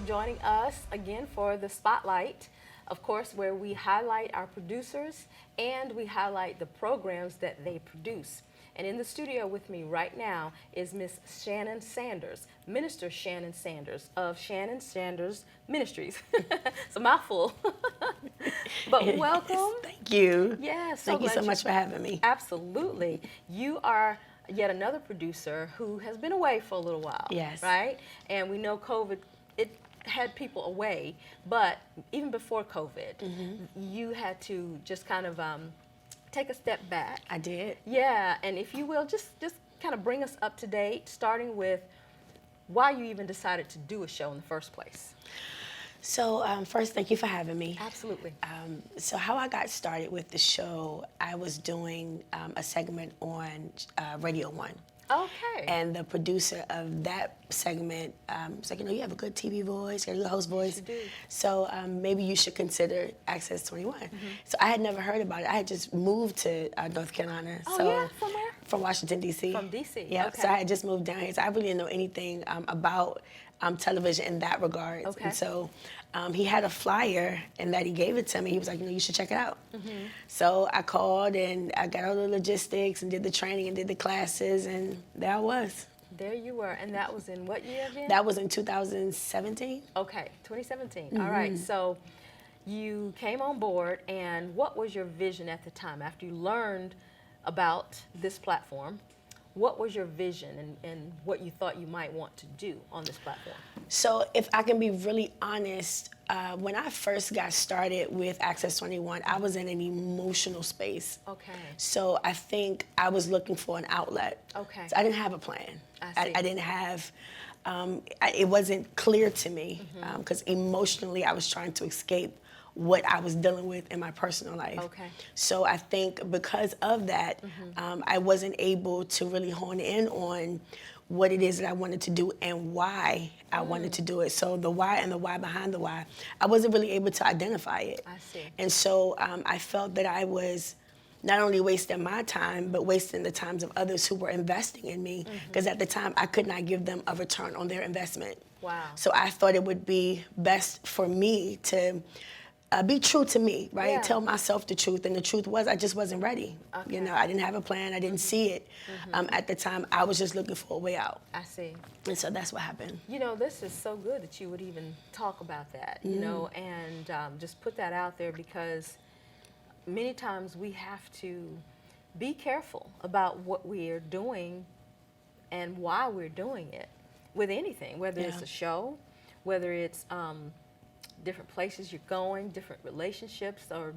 joining us again for the Spotlight, of course, where we highlight our producers and we highlight the programs that they produce. And in the studio with me right now is Miss Shannon Sanders, Minister Shannon Sanders of Shannon Sanders Ministries. It's a mouthful. But welcome. Yes, thank you. Yes. Thank you so much for having me. Absolutely. You are yet another producer who has been away for a little while. Yes. Right? And we know COVID, it had people away, but even before COVID, you had to just kind of take a step back. I did. Yeah, and if you will, just kind of bring us up to date, starting with why you even decided to do a show in the first place. So first, thank you for having me. Absolutely. So how I got started with the show, I was doing a segment on Radio 1. Okay. And the producer of that segment was like, you know, you have a good TV voice, you have a good host voice. Yes, you do. So maybe you should consider Access 21. So I had never heard about it. I had just moved to North Carolina. Oh, so yeah, from where? From Washington, D.C. From D.C., Yeah, okay. so I had just moved down here. So I really didn't know anything about television in that regard. Okay. And so he had a flyer and that he gave it to me. He was like, you know, you should check it out. So I called and I got all the logistics and did the training and did the classes, and there I was. There you were, and that was in what year again? That was in 2017. Okay, 2017. All right, so you came on board, and what was your vision at the time after you learned about this platform? What was your vision and what you thought you might want to do on this platform? So if I can be really honest, when I first got started with Access 21, I was in an emotional space. Okay. So I think I was looking for an outlet. Okay. So I didn't have a plan. I see. I didn't have, it wasn't clear to me because emotionally I was trying to escape what I was dealing with in my personal life. Okay. So I think because of that, I wasn't able to really hone in on what it is that I wanted to do and why I wanted to do it. So the why and the why behind the why, I wasn't really able to identify it. I see. And so I felt that I was not only wasting my time, but wasting the times of others who were investing in me, because at the time I could not give them a return on their investment. Wow. So I thought it would be best for me to be true to me, right? Yeah. Tell myself the truth, and the truth was I just wasn't ready. Okay. You know, I didn't have a plan, I didn't see it. At the time, I was just looking for a way out. I see. And so that's what happened. You know, this is so good that you would even talk about that, you know, and just put that out there, because many times we have to be careful about what we're doing and why we're doing it with anything, whether it's a show, whether it's different places you're going, different relationships, or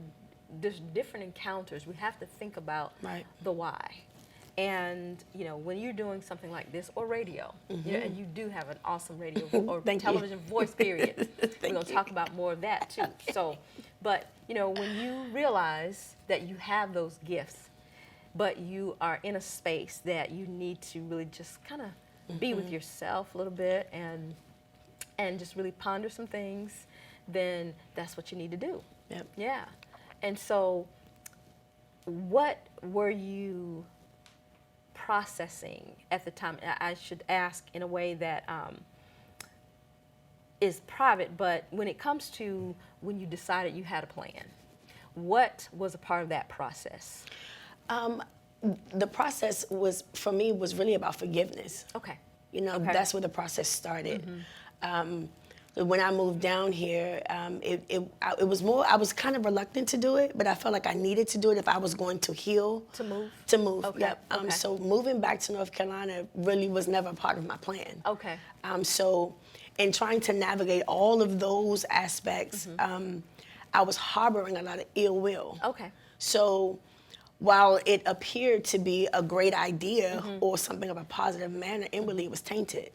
just different encounters. We have to think about the why. And, you know, when you're doing something like this, or radio, you know, and you do have an awesome radio or television voice, period. We're going to talk about more of that, too. So, but, you know, when you realize that you have those gifts, but you are in a space that you need to really just kind of be with yourself a little bit and just really ponder some things, then that's what you need to do. Yep. Yeah. And so what were you processing at the time? I should ask in a way that is private, but when it comes to when you decided you had a plan, what was a part of that process? The process was, for me, was really about forgiveness. Okay. You know, that's where the process started. When I moved down here, it was more, I was kind of reluctant to do it, but I felt like I needed to do it if I was going to heal. To move? To move, Okay. yep. Okay. So moving back to North Carolina really was never a part of my plan. Okay. So in trying to navigate all of those aspects, I was harboring a lot of ill will. Okay. So while it appeared to be a great idea or something of a positive manner, inwardly it was tainted.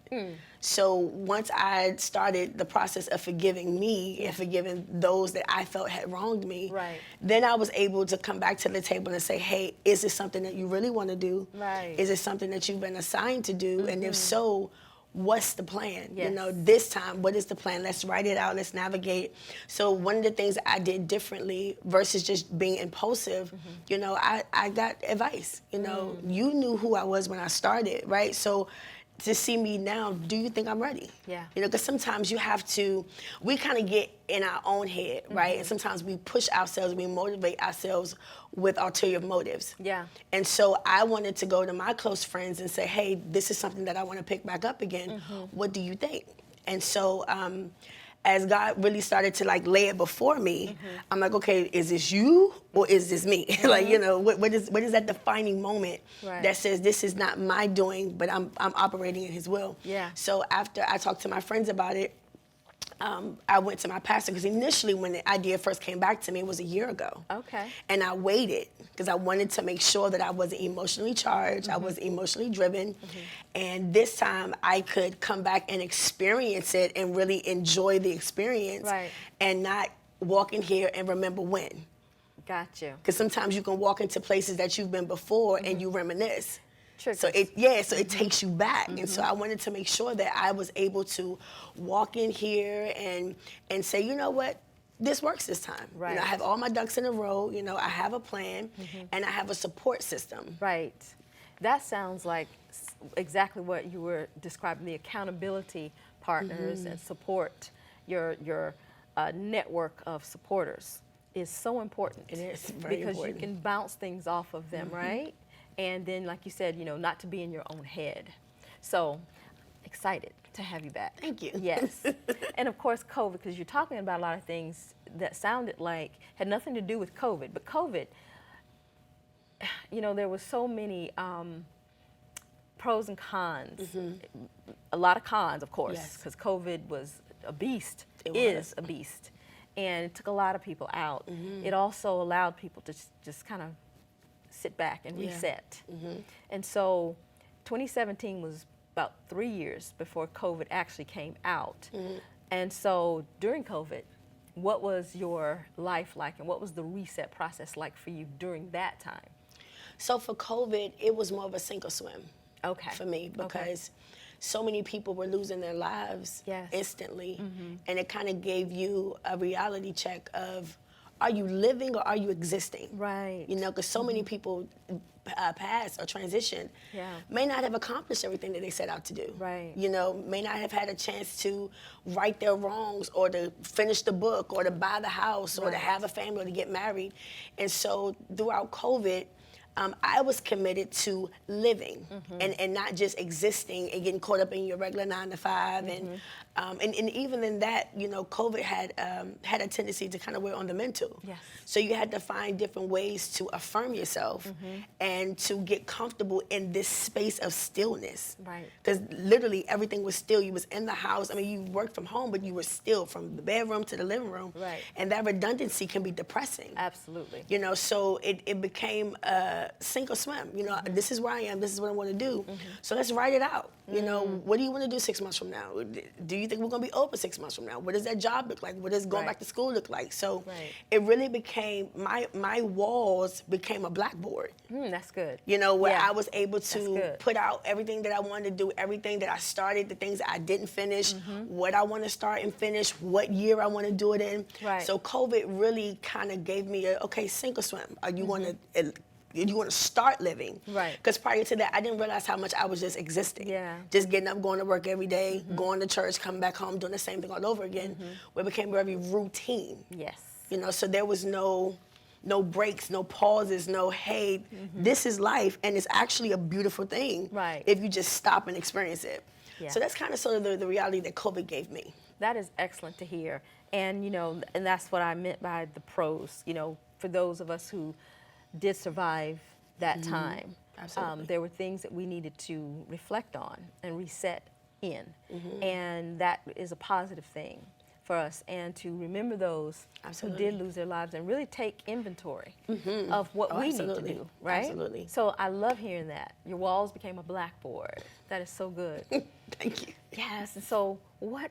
So once I started the process of forgiving me and forgiving those that I felt had wronged me, then I was able to come back to the table and say, hey, is this something that you really want to do? Right. Is it something that you've been assigned to do? And if so, what's the plan? Yes. You know, this time, what is the plan? Let's write it out, let's navigate. So one of the things I did differently versus just being impulsive, you know, I got advice. You know, you knew who I was when I started, right? So to see me now, do you think I'm ready? Yeah. You know, because sometimes we kind of get in our own head, right? And sometimes we push ourselves, we motivate ourselves with ulterior motives. Yeah. And so I wanted to go to my close friends and say, hey, this is something that I want to pick back up again. What do you think? And so as God really started to like lay it before me, I'm like, okay, is this you or is this me? Like, you know, what is that defining moment that says this is not my doing, but I'm operating in His will? Yeah. So after I talked to my friends about it, I went to my pastor, because initially when the idea first came back to me, it was a year ago. Okay. And I waited because I wanted to make sure that I wasn't emotionally charged, I was emotionally driven. And this time I could come back and experience it and really enjoy the experience, and not walk in here and remember when. Got you. Because sometimes you can walk into places that you've been before and you reminisce. Triggers. So it takes you back. And so I wanted to make sure that I was able to walk in here and say, you know what, this works this time. Right. You know, I have all my ducks in a row, you know, I have a plan and I have a support system. Right. That sounds like exactly what you were describing, the accountability partners and support, your network of supporters is so important. It is very because important. you can bounce things off of them, right? And then, like you said, you know, not to be in your own head. So excited to have you back. Thank you. Yes. And of course, COVID, because you're talking about a lot of things that sounded like had nothing to do with COVID. But COVID, you know, there was so many pros and cons. A lot of cons, of course, because COVID was a beast, is a beast. And it took a lot of people out. It also allowed people to just kind of sit back and reset. And so 2017 was about 3 years before COVID actually came out. And so during COVID, what was your life like, and what was the reset process like for you during that time? So for COVID, it was more of a sink or swim for me, because so many people were losing their lives instantly. And it kind of gave you a reality check of, are you living or are you existing? Right. You know, because so many people passed or transitioned, may not have accomplished everything that they set out to do. Right. You know, may not have had a chance to right their wrongs or to finish the book or to buy the house or to have a family or to get married. And so throughout COVID, I was committed to living and not just existing and getting caught up in your regular 9 to 5. And even in that, you know, COVID had a tendency to kind of wear on the mental. Yes. So you had to find different ways to affirm yourself and to get comfortable in this space of stillness. Right. Because literally everything was still. You was in the house. I mean, you worked from home, but you were still from the bedroom to the living room. Right. And that redundancy can be depressing. Absolutely. You know, so it became sink or swim. You know, this is where I am. This is what I want to do. So let's write it out. You know, what do you want to do 6 months from now? Do you think we're going to be open 6 months from now? What does that job look like? What does going back to school look like? So it really became, my walls became a blackboard. That's good. You know, where I was able to put out everything that I wanted to do, everything that I started, the things that I didn't finish, what I want to start and finish, what year I want to do it in. Right. So COVID really kind of gave me okay, sink or swim. You want to you want to start living. Right. Because prior to that, I didn't realize how much I was just existing. Yeah. Just getting up, going to work every day, going to church, coming back home, doing the same thing all over again, where it became very routine. Yes. You know, so there was no breaks, no pauses, no, hey, this is life, and it's actually a beautiful thing if you just stop and experience it. Yeah. So that's kind of sort of the reality that COVID gave me. That is excellent to hear. And, you know, and that's what I meant by the pros, you know, for those of us who did survive that time. Absolutely. There were things that we needed to reflect on and reset in. And that is a positive thing for us, and to remember those who did lose their lives and really take inventory of what we need to do, right? Absolutely. So I love hearing that. Your walls became a blackboard. That is so good. Thank you. Yes, and so what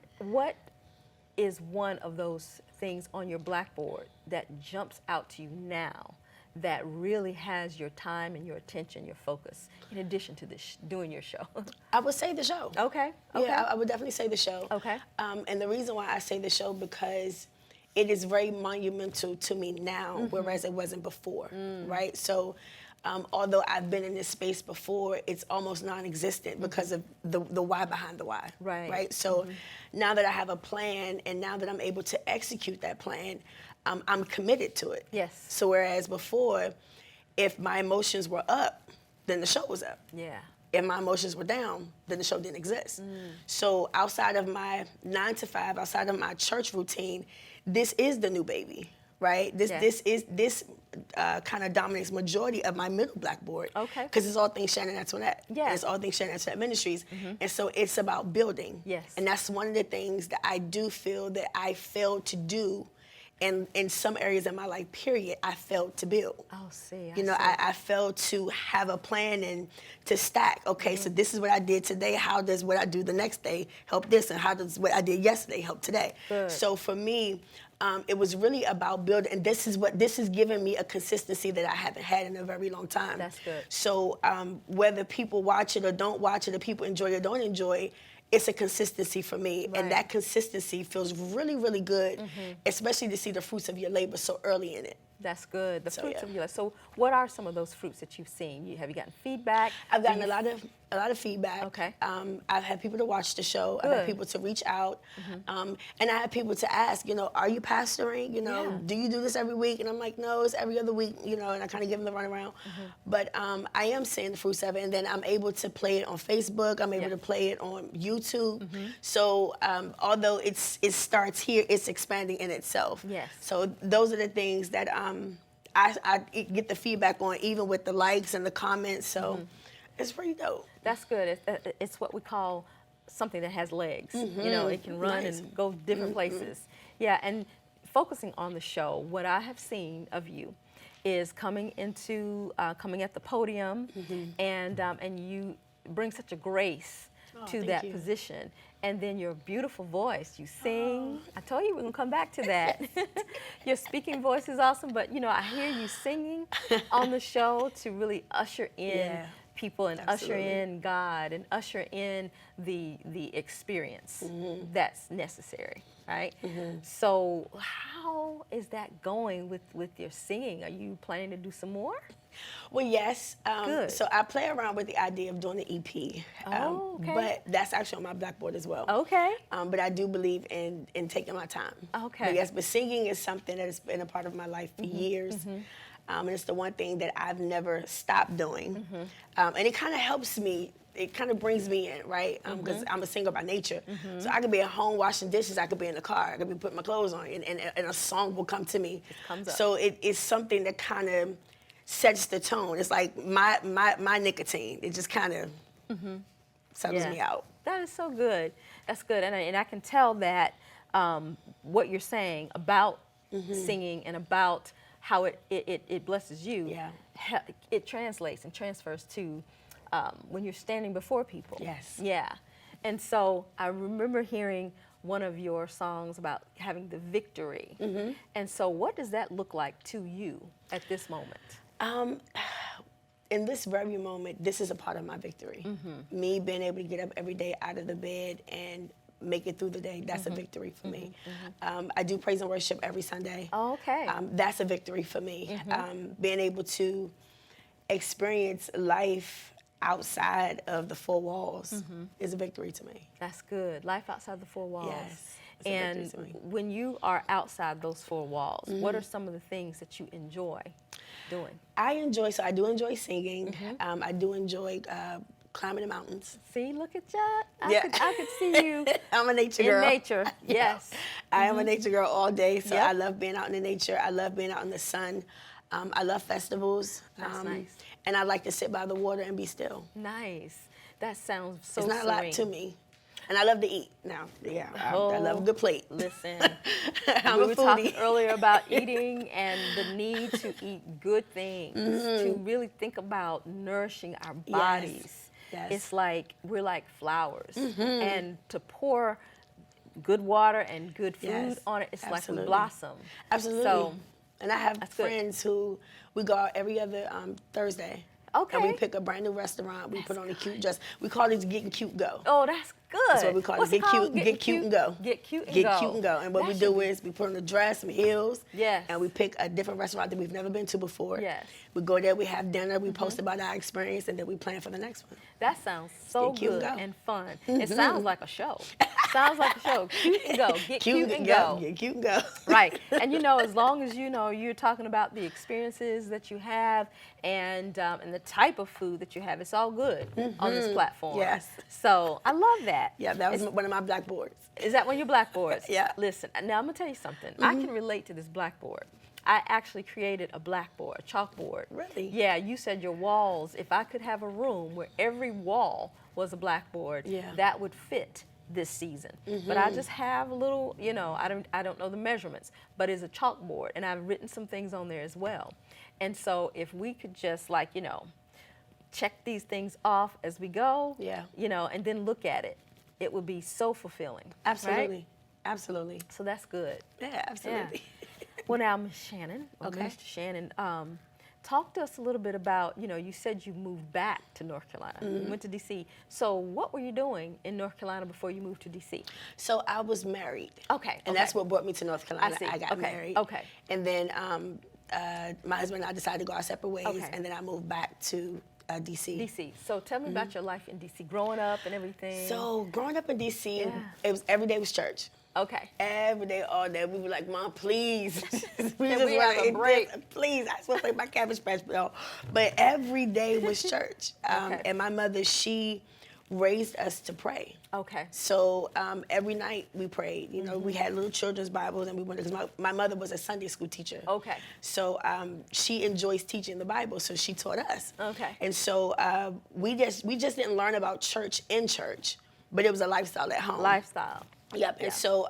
is one of those things on your blackboard that jumps out to you now that really has your time and your attention, your focus, in addition to this doing your show? I would say the show. Okay. Yeah, I would definitely say the show. Okay. And the reason why I say the show, because it is very monumental to me now, whereas it wasn't before, right? So although I've been in this space before, it's almost non-existent because of the why behind the why, right? So now that I have a plan and now that I'm able to execute that plan, I'm committed to it. Yes. So whereas before, if my emotions were up, then the show was up. Yeah. If my emotions were down, then the show didn't exist. So outside of my 9 to 5, outside of my church routine, this is the new baby, right? This kind of dominates majority of my middle blackboard. Okay. Because it's all things Shannon Antoinette. Yeah. And it's all things Shannon Antoinette Ministries. And so it's about building. Yes. And that's one of the things that I do feel that I failed to do. And in some areas of my life, period, I failed to build. Oh, see. You know, I failed to have a plan and to stack. Okay, so this is what I did today. How does what I do the next day help this? And how does what I did yesterday help today? Good. So for me, it was really about building. And this is giving me a consistency that I haven't had in a very long time. That's good. So whether people watch it or don't watch it, or people enjoy it or don't enjoy it, it's a consistency for me. Right. And that consistency feels really, really good, especially to see the fruits of your labor so early in it. That's good. The So, fruits yeah. of your life. So what are some of those fruits that you've seen? Have you gotten feedback? I've gotten a lot of feedback. Okay. I've had people to watch the show. I've Good. had people to reach out. And I had people to ask, you know, are you pastoring? You know, Yeah. do you do this every week? And I'm like, no, it's every other week, you know, and I kind of give them the runaround. But I am seeing the fruits of it. And then I'm able to play it on Facebook. I'm able Yeah. to play it on YouTube. So although it starts here, it's expanding in itself. Yes. So those are the things that I get the feedback on, even with the likes and the comments. So it's pretty dope. That's good. It's what we call something that has legs. You know, it can run Nice. and go different places. Yeah, and focusing on the show, what I have seen of you is coming at the podium, and you bring such a grace to thank that you. position. And then your beautiful voice, you sing. I told you we're gonna come back to that. Your speaking voice is awesome, but you know, I hear you singing on the show to really usher in Yeah, people and absolutely. usher in God and usher in the experience that's necessary, right? So how is that going with your singing? Are you planning to do some more? Well, yes. Good. So I play around with the idea of doing an EP. Oh, okay. But that's actually on my blackboard as well. Okay. But I do believe in taking my time. Okay. But yes, but singing is something that has been a part of my life for years. And it's the one thing that I've never stopped doing. And it kind of helps me. It kind of brings me in, right? Because I'm a singer by nature. So I could be at home washing dishes. I could be in the car. I could be putting my clothes on. And a song will come to me. It comes up. So it is something that kind of sets the tone. It's like my nicotine. It just kind of settles me out. That is so good. That's good. And I can tell that what you're saying about singing and about how it blesses you, Yeah. It translates and transfers to when you're standing before people. Yes. Yeah. And so I remember hearing one of your songs about having the victory. And so what does that look like to you at this moment? In this very moment, this is a part of my victory. Me being able to get up every day out of the bed and make it through the day, that's a victory for me. I do praise and worship every Sunday. Oh, okay. That's a victory for me. Being able to experience life outside of the four walls is a victory to me. That's good. Life outside the four walls. Yes, it's a And victory to me. when you are outside those four walls, what are some of the things that you enjoy doing? I do enjoy singing. I do enjoy climbing the mountains. See, look at that. Yeah. I could see you I'm a nature in girl. nature. Yes. I am a nature girl all day, so Yep. I love being out in the nature. I love being out in the sun. I love festivals. That's nice. And I like to sit by the water and be still. Nice. That sounds so It's not serene. a lot to me. And I love to eat. Now, yeah, I love a good plate. Listen, I'm we a were talking foodie. earlier about eating and the need to eat good things, to really think about nourishing our bodies. Yes. It's like we're like flowers, and to pour good water and good food Yes, on it, it's like we absolutely. blossom. Absolutely. So, and I have that's good. friends who we go out every other Thursday. Okay. And we pick a brand new restaurant. We put on a cute dress. We call it Getting Cute Go. oh, that's Good. That's what we call What's it. it called? Get cute and go. Get cute and go. Get cute and go. And what That we should do be- is we put on a dress, some heels. Yes. And we pick a different restaurant that we've never been to before. Yes. We go there, we have dinner, we post about our experience, and then we plan for the next one. That sounds so Get cute and good go. and fun. It sounds like a show. Sounds like a show. Cute and go. Get cute and go. Get cute and go. Right. And as long as you're talking about the experiences that you have and the type of food that you have, it's all good on this platform. Yes. So I love that. Yeah, that was one of my blackboards. Is that one of your blackboards? Yeah. Listen, now I'm going to tell you something. I can relate to this blackboard. I actually created a blackboard, a chalkboard. Really? Yeah, you said your walls, if I could have a room where every wall was a blackboard, that would fit this season. But I just have a little, I don't know the measurements, but it's a chalkboard, and I've written some things on there as well. And so if we could just check these things off as we go, and then look at it, it would be so fulfilling. Absolutely. Right? Absolutely. So that's good. Yeah, absolutely. Yeah. Well, now, Ms. Shannon, Minister Shannon, talk to us a little bit about, you said you moved back to North Carolina. You went to D.C. So what were you doing in North Carolina before you moved to D.C.? So I was married. Okay. And that's what brought me to North Carolina. I see. got married. Okay. And then my husband and I decided to go our separate ways. Okay. And then I moved back to D.C. D.C. So tell me about your life in D.C., growing up and everything. So growing up in D.C., every day was church. Okay. Every day, all day. We were like, Mom, please. we Can just we want have a break? Please, I just want to play my Cabbage Patch Bill. But every day was church. Okay. And my mother, she raised us to pray. Okay. So every night we prayed. We had little children's Bibles, and we went, because my mother was a Sunday school teacher. Okay. So she enjoys teaching the Bible, so she taught us. Okay. And so we just didn't learn about church in church, but it was a lifestyle at home. Lifestyle. Yep. Yeah. And so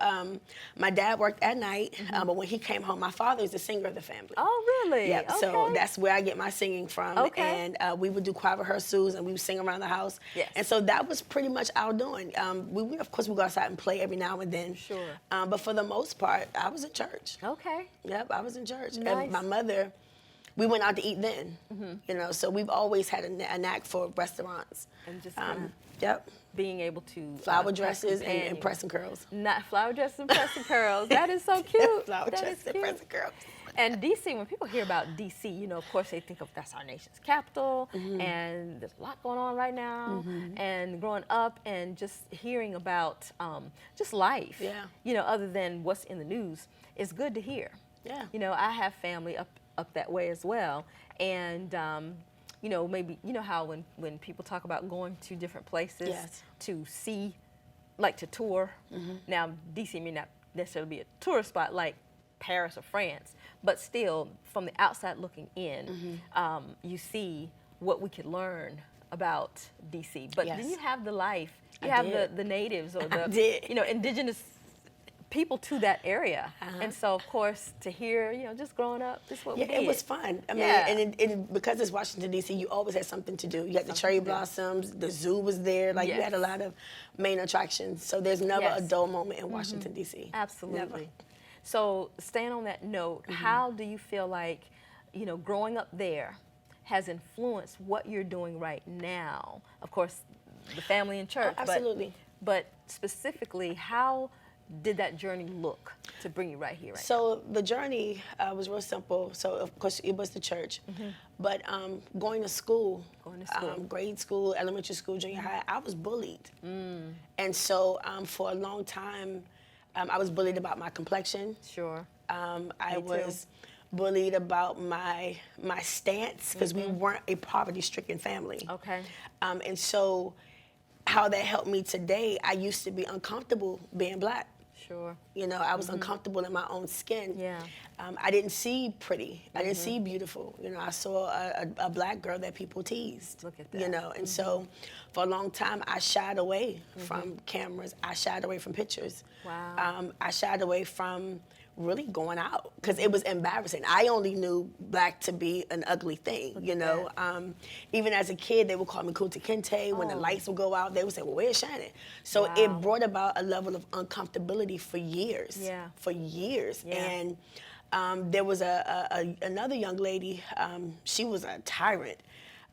my dad worked at night, but when he came home, my father is the singer of the family. Oh, really? Yep. Okay. So that's where I get my singing from. Okay. And we would do choir rehearsals, and we would sing around the house. Yes. And so that was pretty much our doing. We of course, we go outside and play every now and then. Sure. But for the most part, I was in church. Okay. Yep, I was in church. Nice. And my mother, we went out to eat then. So we've always had a knack for restaurants. And just Yep. being able to Flower have dresses and companions. pressing curls. Not flower dresses and pressing curls. That is so cute. Flower That dresses is and cute. pressing curls. And D.C., when people hear about D.C., of course they think of that's our nation's capital, and there's a lot going on right now. And growing up and just hearing about just life, other than what's in the news, is good to hear. Yeah. I have family up that way as well, and maybe how when people talk about going to different places to see, like to tour. Now D.C. may not necessarily be a tourist spot like Paris or France, but still, from the outside looking in, you see what we could learn about D.C. But then you have the life, you have the natives or the indigenous people to that area. And so, of course, to hear, just growing up, this is what we did. It was fun. I mean, and because it's Washington, D.C., you always had something to do. You had the cherry blossoms, the zoo was there. Like, you had a lot of main attractions. So there's never a dull moment in Washington, D.C. Absolutely. Never. So staying on that note, how do you feel like, growing up there has influenced what you're doing right now? Of course, the family and church. Absolutely. But specifically, how did that journey look to bring you right here? So the journey was real simple. So of course it was the church, but going to school, grade school, elementary school, junior high, I was bullied, and so for a long time, I was bullied about my complexion. Sure. I was bullied about my stance because we weren't a poverty-stricken family. Okay. And so how that helped me today, I used to be uncomfortable being black. Sure. I was uncomfortable in my own skin. Yeah. I didn't see pretty. I didn't see beautiful. I saw a black girl that people teased. Look at that. And so for a long time, I shied away from cameras. I shied away from pictures. Wow. I shied away from really going out because it was embarrassing. I only knew black to be an ugly thing, Even as a kid, they would call me Kunta Kinte. When the lights would go out, they would say, well, where's Shannon? So it brought about a level of uncomfortability for years. Yeah. For years. Yeah. And there was another young lady, she was a tyrant.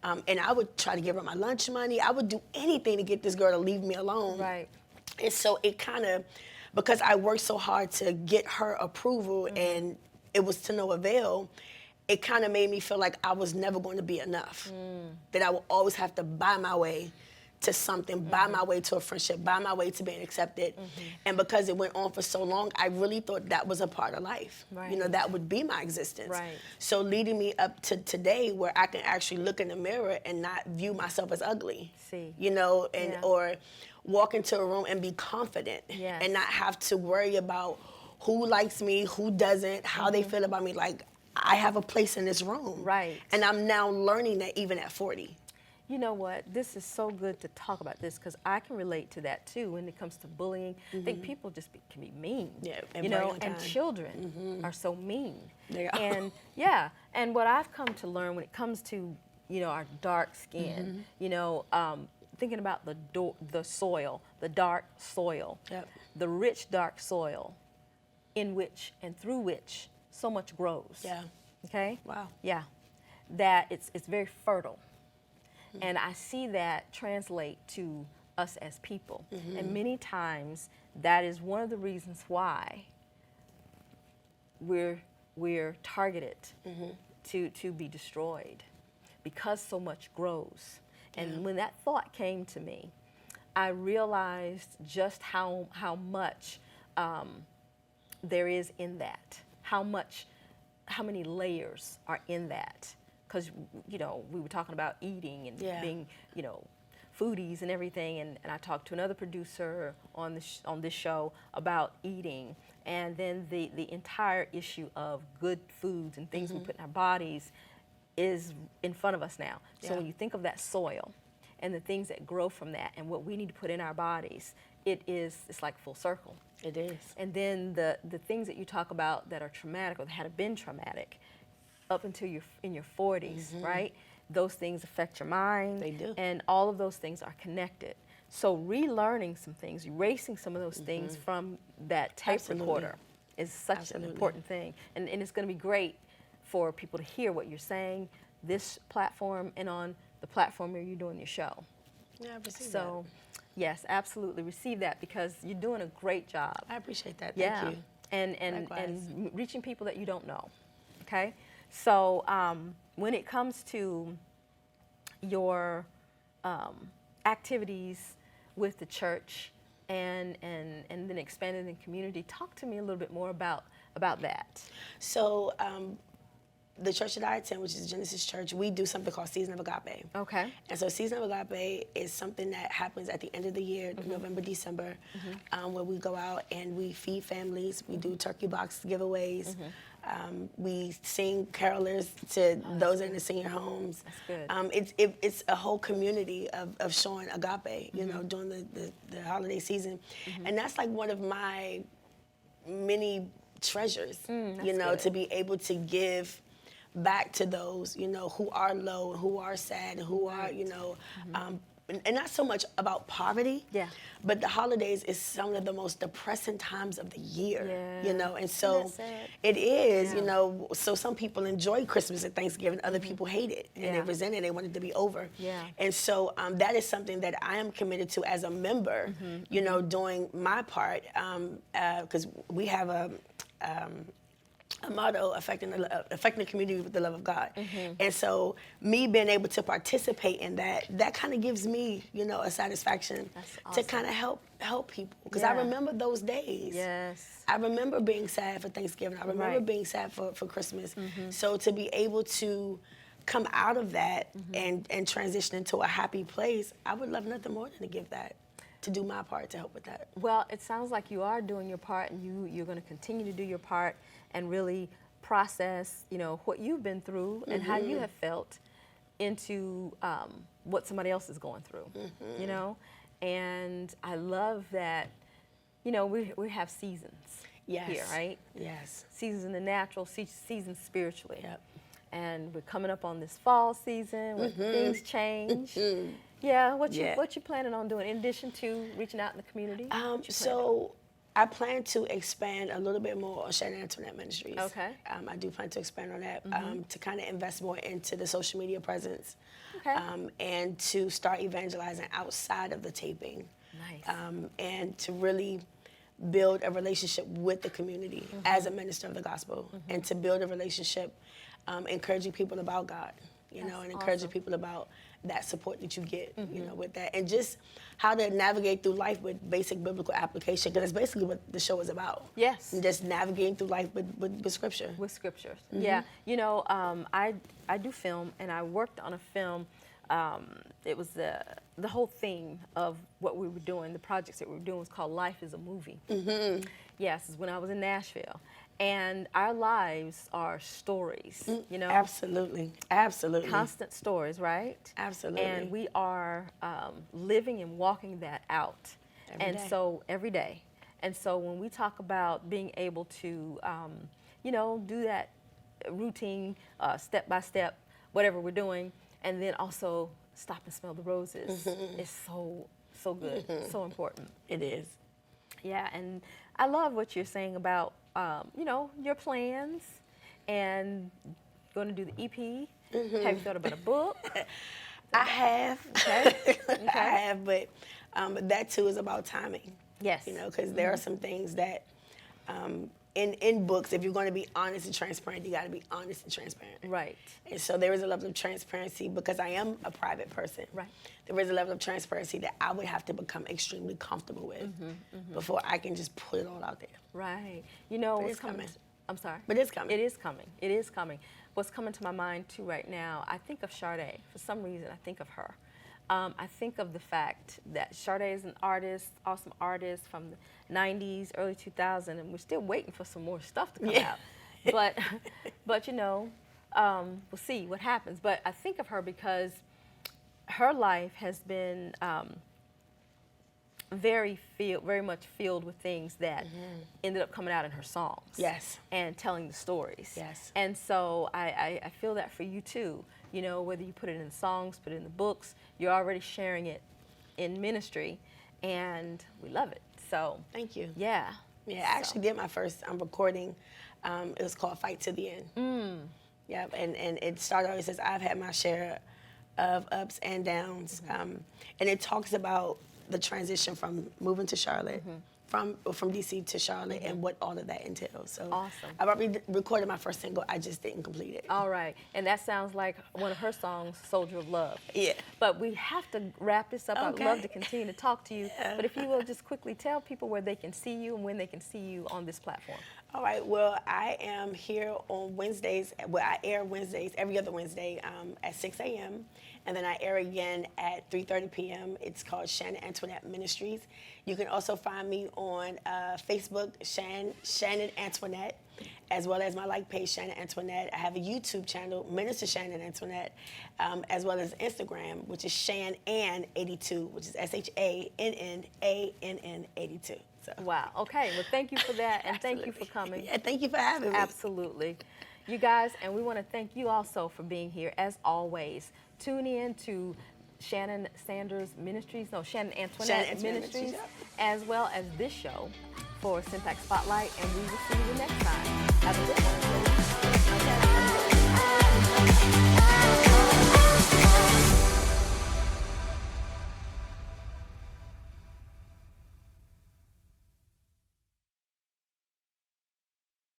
And I would try to give her my lunch money. I would do anything to get this girl to leave me alone. Right. And so it kind of, because I worked so hard to get her approval and it was to no avail, it kind of made me feel like I was never going to be enough. That I would always have to buy my way to something, buy my way to a friendship, buy my way to being accepted. And because it went on for so long, I really thought that was a part of life. Right. You know, that would be my existence. Right. So leading me up to today where I can actually look in the mirror and not view myself as ugly. See. You know, and Yeah. or walk into a room and be confident Yes. and not have to worry about who likes me, who doesn't, how they feel about me. Like, I have a place in this room. Right. And I'm now learning that even at 40. You know what? This is so good to talk about this because I can relate to that too when it comes to bullying. I think people just can be mean. Yeah, at you know, very young and time. children are so mean. They are. And yeah, and what I've come to learn when it comes to, you know, our dark skin, you know, thinking about the soil, the dark soil, Yep. the rich dark soil in which and through which so much grows. Yeah. Okay? Wow. Yeah. That it's very fertile. And I see that translate to us as people. And many times that is one of the reasons why we're targeted to be destroyed, because so much grows. And when that thought came to me, I realized just how much there is in that, how many layers are in that. Because, you know, we were talking about eating and being, you know, foodies and everything. And I talked to another producer on this show about eating. And then the entire issue of good foods and things we put in our bodies is in front of us now. So when you think of that soil and the things that grow from that and what we need to put in our bodies, it's like full circle. It is. And then the things that you talk about that are traumatic or that have been traumatic, up until you're in your 40s, right? Those things affect your mind. They do. And all of those things are connected. So relearning some things, erasing some of those things from that tape Absolutely. recorder is such an important thing. And it's going to be great for people to hear what you're saying, this platform and on the platform where you're doing your show. Yeah, I received So, yes, absolutely receive that because you're doing a great job. that. I appreciate that. Thank you. And Likewise. reaching people that you don't know, okay? So when it comes to your activities with the church and then expanding the community, talk to me a little bit more about that. So the church that I attend, which is Genesis Church, we do something called Season of Agape. Okay. And so Season of Agape is something that happens at the end of the year, November, December, where we go out and we feed families. We do turkey box giveaways. We sing carolers to those in the senior homes. That's good. It's a whole community of showing agape, you know, during the holiday season. And that's like one of my many treasures, you know, good. to be able to give back to those, you know, who are low, who are sad, who are, you know, and not so much about poverty, but the holidays is some of the most depressing times of the year, you know, and so it is, you know, so some people enjoy Christmas and Thanksgiving, other people hate it, and they resent it, they want it to be over. And so that is something that I am committed to as a member, you know, doing my part, because we have a motto, affecting the community with the love of God. And so me being able to participate in that kind of gives me, you know, a satisfaction to kind of help people. Because I remember those days. Yes. I remember being sad for Thanksgiving. I remember being sad for Christmas. So to be able to come out of that and transition into a happy place, I would love nothing more than to give that, to do my part to help with that. Well, it sounds like you are doing your part, and you're going to continue to do your part and really process, you know, what you've been through and how you have felt into what somebody else is going through, you know? And I love that, you know, we have seasons here, right? Yes. Seasons in the natural, seasons spiritually. Yep. And we're coming up on this fall season where things change. Yeah, what you planning on doing in addition to reaching out in the community? So I plan to expand a little bit more on Shannon Antoinette Ministries. Okay. I do plan to expand on that, to kind of invest more into the social media presence, Okay. and to start evangelizing outside of the taping. Nice. And to really build a relationship with the community as a minister of the gospel, and to build a relationship encouraging people about God, you know, and encouraging awesome. people about that support that you get, you know, with that, and just how to navigate through life with basic biblical application, because that's basically what the show is about. Yes. And just navigating through life with scripture. With scriptures. Yeah. You know, I do film, and I worked on a film. It was the whole theme of what we were doing, the projects that we were doing was called Life is a Movie. Yes, it's when I was in Nashville. And our lives are stories, you know? Absolutely. Absolutely. Constant stories, right? Absolutely. And we are living and walking that out. Every day. And so when we talk about being able to, you know, do that routine, step by step, whatever we're doing, and then also stop and smell the roses is so good, so important. It is. Yeah, and I love what you're saying about, you know, your plans and going to do the EP. Have you thought about a book? I have. Okay. I have, but that too is about timing. Yes. You know, because there are some things that in books, if you're going to be honest and transparent, you got to be honest and transparent. Right. And so there is a level of transparency because I am a private person. Right. There is a level of transparency that I would have to become extremely comfortable with before I can just put it all out there. Right. You know, But what's it's coming. I'm sorry. But it's coming. It is coming. It is coming. What's coming to my mind too right now, I think of Sade. For some reason, I think of her. I think of the fact that Sade is an artist, awesome artist from the 90s, early 2000s, and we're still waiting for some more stuff to come out. But you know, we'll see what happens. But I think of her because her life has been very much filled with things that ended up coming out in her songs. Yes. And telling the stories. Yes. And so I feel that for you too. You know, whether you put it in songs, put it in the books, you're already sharing it in ministry, and we love it. So Thank you. yeah. Yeah, I actually did my first recording. It was called Fight to the End. Yeah, and it started out, it says, I've had my share of ups and downs. And it talks about the transition from moving to Charlotte, from DC to Charlotte, and what all of that entails. So Awesome. I've already recorded my first single, I just didn't complete it. All right. And that sounds like one of her songs, Soldier of Love. Yeah. But we have to wrap this up. Okay. I'd love to continue to talk to you. But if you will just quickly tell people where they can see you and when they can see you on this platform. All right, well, I am here on Wednesdays. Well, I air Wednesdays, every other Wednesday at 6 a.m. And then I air again at 3:30 p.m. It's called Shannon Antoinette Ministries. You can also find me on Facebook, Shannon Antoinette, as well as my like page, Shannon Antoinette. I have a YouTube channel, Minister Shannon Antoinette, as well as Instagram, which is Shannon82, which is SHANNANN 82. So. Wow. Okay. Well, thank you for that, and thank you for coming. Yeah, thank you for having me. Absolutely. You guys, and we want to thank you also for being here, as always. Tune in to Shannon Sanders Ministries, Shannon Antoinette Ministries, as well as this show for CMPAC Spotlight, and we will see you next time. Have a good one.